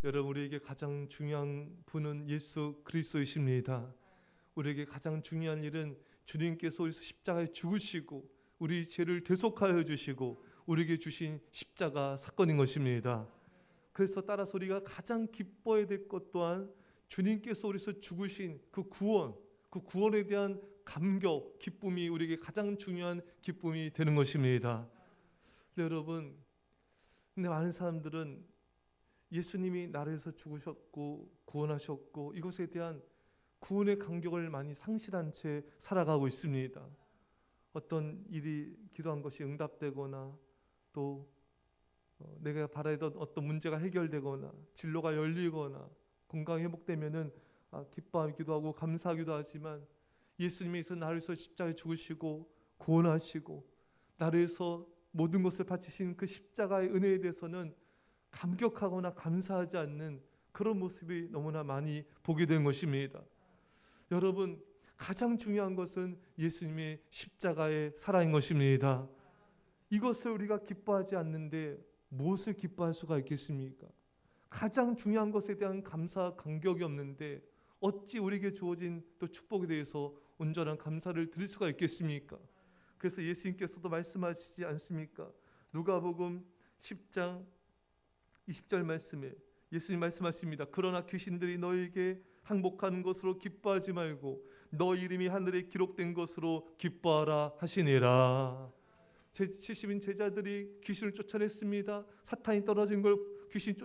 여러분, 우리에게 가장 중요한 분은 예수 그리스도이십니다. 우리에게 가장 중요한 일은 주님께서 우리 십자가에 죽으시고 우리 죄를 대속하여 주시고 우리에게 주신 십자가 사건인 것입니다. 그래서 따라서 우리가 가장 기뻐해야 될 것 또한 주님께서 우리에서 죽으신 그 구원, 그 구원에 대한 감격, 기쁨이 우리에게 가장 중요한 기쁨이 되는 것입니다. 근데 여러분, 근데 많은 사람들은 예수님이 나를 위해서 죽으셨고 구원하셨고 이것에 대한 구원의 감격을 많이 상실한 채 살아가고 있습니다. 어떤 일이 기도한 것이 응답되거나 또 내가 바라던 어떤 문제가 해결되거나 진로가 열리거나 건강이 회복되면은 기뻐하기도 하고 감사하기도 하지만 예수님께서 나를 위해서 십자가에 죽으시고 구원하시고 나를 위해서 모든 것을 바치신 그 십자가의 은혜에 대해서는 감격하거나 감사하지 않는 그런 모습이 너무나 많이 보게 된 것입니다. 여러분, 가장 중요한 것은 예수님의 십자가의 사랑인 것입니다. 이것을 우리가 기뻐하지 않는데 무엇을 기뻐할 수가 있겠습니까? 가장 중요한 것에 대한 감사, 감격이 없는데 어찌 우리에게 주어진 또 축복에 대해서 온전한 감사를 드릴 수가 있겠습니까? 그래서 예수님께서도 말씀하시지 않습니까? 누가복음 10장 20절 말씀에 예수님 말씀하십니다. 그러나 귀신들이 너에게 항복하는 것으로 기뻐하지 말고 너 이름이 하늘에 기록된 것으로 기뻐하라 하시니라. 70인 제자들이 귀신을 쫓아냈습니다. 사탄이 떨어진 걸, 귀신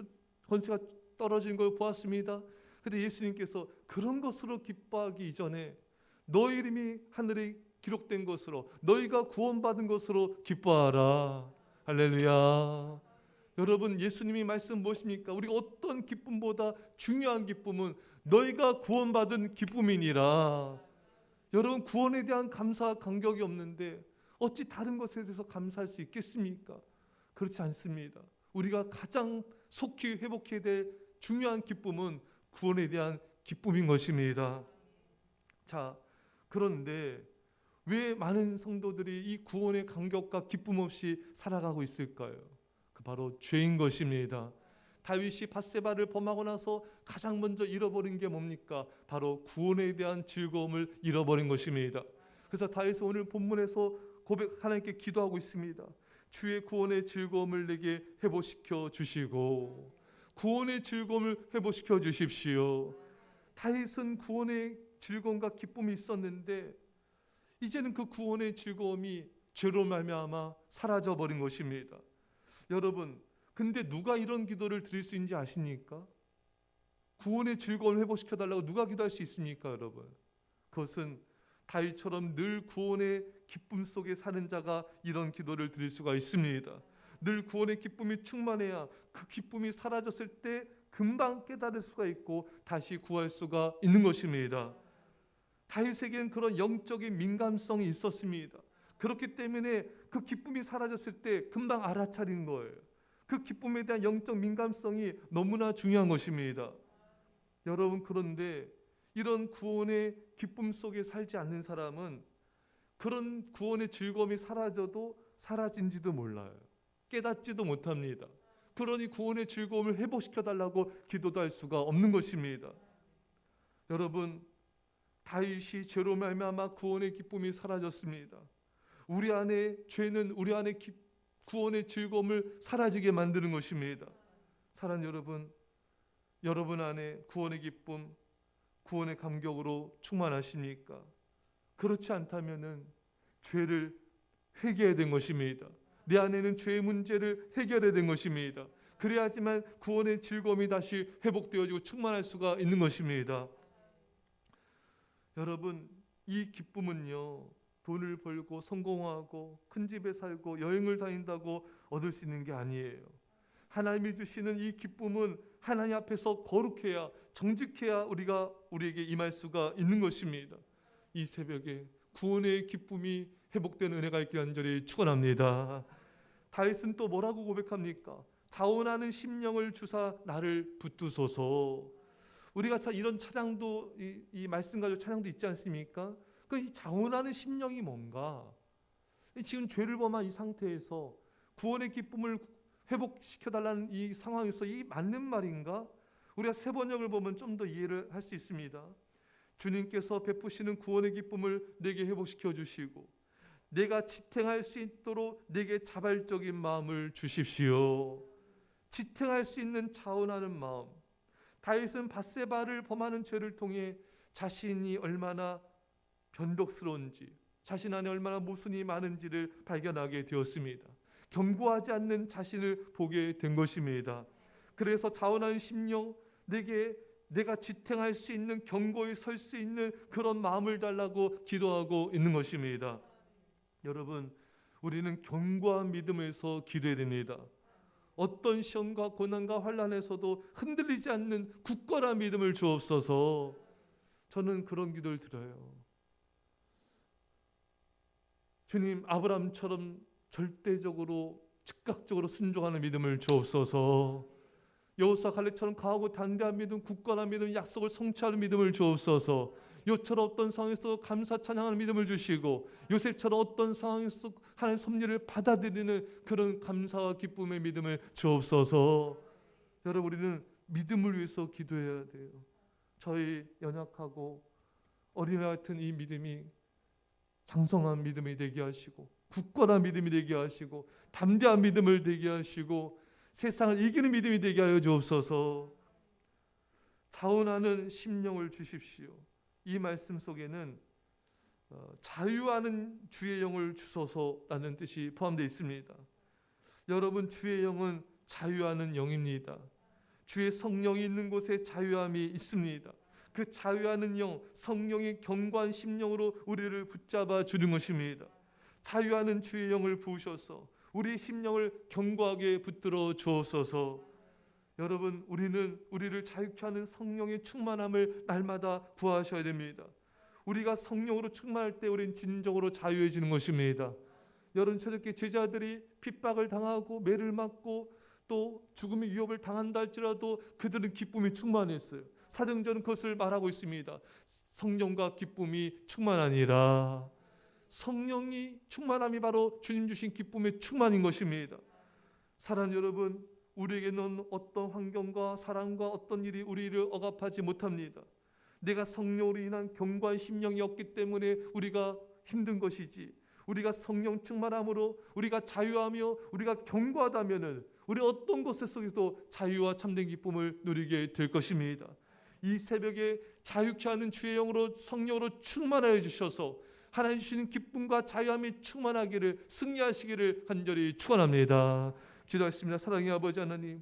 권세가 떨어진 걸 보았습니다. 그런데 예수님께서 그런 것으로 기뻐하기 이전에 너 이름이 하늘에 기록된 것으로, 너희가 구원받은 것으로 기뻐하라. 할렐루야. 여러분, 예수님이 말씀 무엇입니까? 우리가 어떤 기쁨보다 중요한 기쁨은 너희가 구원받은 기쁨이니라. 여러분, 구원에 대한 감사, 감격이 없는데 어찌 다른 것에 대해서 감사할 수 있겠습니까? 그렇지 않습니다. 우리가 가장 속히 회복해야 될 중요한 기쁨은 구원에 대한 기쁨인 것입니다. 자, 그런데 왜 많은 성도들이 이 구원의 감격과 기쁨 없이 살아가고 있을까요? 그 바로 죄인 것입니다. 다윗이 밧세바를 범하고 나서 가장 먼저 잃어버린 게 뭡니까? 바로 구원에 대한 즐거움을 잃어버린 것입니다. 그래서 다윗은 오늘 본문에서 하나님께 기도하고 있습니다. 주의 구원의 즐거움을 내게 회복시켜 주시고 구원의 즐거움을 회복시켜 주십시오. 다윗은 구원의 즐거움과 기쁨이 있었는데 이제는 그 구원의 즐거움이 죄로 말미암아 사라져 버린 것입니다. 여러분, 근데 누가 이런 기도를 드릴 수 있는지 아십니까? 구원의 즐거움을 회복시켜 달라고 누가 기도할 수 있습니까, 여러분? 그것은 다윗처럼 늘 구원의 기쁨 속에 사는 자가 이런 기도를 드릴 수가 있습니다. 늘 구원의 기쁨이 충만해야 그 기쁨이 사라졌을 때 금방 깨달을 수가 있고 다시 구할 수가 있는 것입니다. 다윗에게는 그런 영적인 민감성이 있었습니다. 그렇기 때문에 그 기쁨이 사라졌을 때 금방 알아차린 거예요. 그 기쁨에 대한 영적 민감성이 너무나 중요한 것입니다. 여러분, 그런데 이런 구원의 기쁨 속에 살지 않는 사람은 그런 구원의 즐거움이 사라져도 사라진지도 몰라요. 깨닫지도 못합니다. 그러니 구원의 즐거움을 회복시켜달라고 기도도 할 수가 없는 것입니다. 여러분, 다윗이 죄로 말미암아 구원의 기쁨이 사라졌습니다. 우리 안에 죄는 우리 안에 구원의 즐거움을 사라지게 만드는 것입니다. 사랑하는 여러분, 여러분 안에 구원의 기쁨, 구원의 감격으로 충만하십니까? 그렇지 않다면은 죄를 회개해야 된 것입니다. 내 안에는 죄의 문제를 해결해야 된 것입니다. 그래야지만 구원의 즐거움이 다시 회복되어지고 충만할 수가 있는 것입니다. 여러분, 이 기쁨은요, 돈을 벌고 성공하고 큰 집에 살고 여행을 다닌다고 얻을 수 있는 게 아니에요. 하나님이 주시는 이 기쁨은 하나님 앞에서 거룩해야, 정직해야 우리에게 임할 수가 있는 것입니다. 이 새벽에 구원의 기쁨이 회복되는 은혜가 있길 간절히 축원합니다. 다윗은 또 뭐라고 고백합니까? 자원하는 심령을 주사 나를 붙드소서. 우리가 이런 찬양도 이 말씀 가지고 찬양도 있지 않습니까? 이 자원하는 심령이 뭔가? 지금 죄를 범한 이 상태에서 구원의 기쁨을 회복시켜달라는 이 상황에서 이 맞는 말인가? 우리가 세 번역을 보면 좀 더 이해를 할 수 있습니다. 주님께서 베푸시는 구원의 기쁨을 내게 회복시켜 주시고 내가 지탱할 수 있도록 내게 자발적인 마음을 주십시오. 지탱할 수 있는 자원하는 마음. 다윗은 밧세바를 범하는 죄를 통해 자신이 얼마나 변덕스러운지, 자신 안에 얼마나 모순이 많은지를 발견하게 되었습니다. 견고하지 않는 자신을 보게 된 것입니다. 그래서 자원하는 심령, 내가 지탱할 수 있는, 견고히 설 수 있는 그런 마음을 달라고 기도하고 있는 것입니다. 여러분, 우리는 견고한 믿음에서 기도해야 됩니다. 어떤 시험과 고난과 환난에서도 흔들리지 않는 굳건한 믿음을 주옵소서. 저는 그런 기도를 드려요. 주님, 아브라함처럼 절대적으로 즉각적으로 순종하는 믿음을 주옵소서. 여호수아 갈렙처럼 강하고 담대한 믿음, 굳건한 믿음, 약속을 성취하는 믿음을 주옵소서. 요처럼 어떤 상황에서 감사 찬양하는 믿음을 주시고 요셉처럼 어떤 상황에서 하나님의 섭리를 받아들이는 그런 감사와 기쁨의 믿음을 주옵소서. 여러분, 우리는 믿음을 위해서 기도해야 돼요. 저희 연약하고 어린애 같은 이 믿음이 장성한 믿음이 되게 하시고 굳건한 믿음이 되게 하시고 담대한 믿음을 되게 하시고 세상을 이기는 믿음이 되게 하여 주옵소서. 자원하는 심령을 주십시오. 이 말씀 속에는 자유하는 주의 영을 주소서라는 뜻이 포함되어 있습니다. 여러분, 주의 영은 자유하는 영입니다. 주의 성령이 있는 곳에 자유함이 있습니다. 그 자유하는 영, 성령의 견고한 심령으로 우리를 붙잡아 주는 것입니다. 자유하는 주의 영을 부으셔서 우리 심령을 견고하게 붙들어 주옵소서. 여러분, 우리를 자유케 하는 성령의 충만함을 날마다 구하셔야 됩니다. 우리가 성령으로 충만할 때 우리는 진정으로 자유해지는 것입니다. 여러분, 저렇게 제자들이 핍박을 당하고 매를 맞고 또 죽음의 위협을 당한다 할지라도 그들은 기쁨이 충만했어요. 사도행전은 그것을 말하고 있습니다. 성령과 기쁨이 충만하니라. 성령이 충만함이 바로 주님 주신 기쁨의 충만인 것입니다. 사랑하는 여러분, 우리에게는 어떤 환경과 사랑과 어떤 일이 우리를 억압하지 못합니다. 내가 성령으로 인한 견고한 심령이 없기 때문에 우리가 힘든 것이지, 우리가 성령 충만함으로 우리가 자유하며 우리가 견고하다면 우리 어떤 것에 속에서도 자유와 참된 기쁨을 누리게 될 것입니다. 이 새벽에 자유케 하는 주의 영으로 성령으로 충만하여 주셔서 하나님 주시는 기쁨과 자유함이 충만하기를, 승리하시기를 간절히 축원합니다. 기도하겠습니다. 사랑의 아버지 하나님,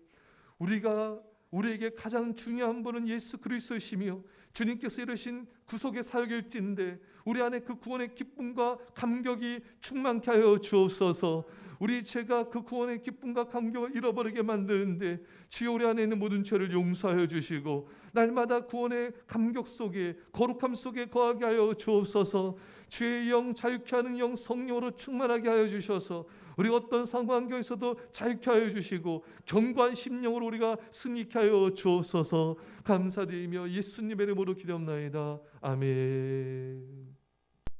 우리에게 가장 중요한 분은 예수 그리스도이시며 주님께서 이루신 구속의 사역일진데 우리 안에 그 구원의 기쁨과 감격이 충만케 하여 주옵소서. 우리 죄가 그 구원의 기쁨과 감격을 잃어버리게 만드는데 주여, 우리 안에 있는 모든 죄를 용서하여 주시고 날마다 구원의 감격 속에, 거룩함 속에 거하게 하여 주옵소서. 주의 영, 자유케 하는 영, 성령으로 충만하게 하여 주셔서 우리 어떤 상황에서도 자유케 하여 주시고 견고한 심령으로 우리가 승리케 하여 주옵소서. 감사드리며 예수님의 이름으로 기도합나이다. 아멘.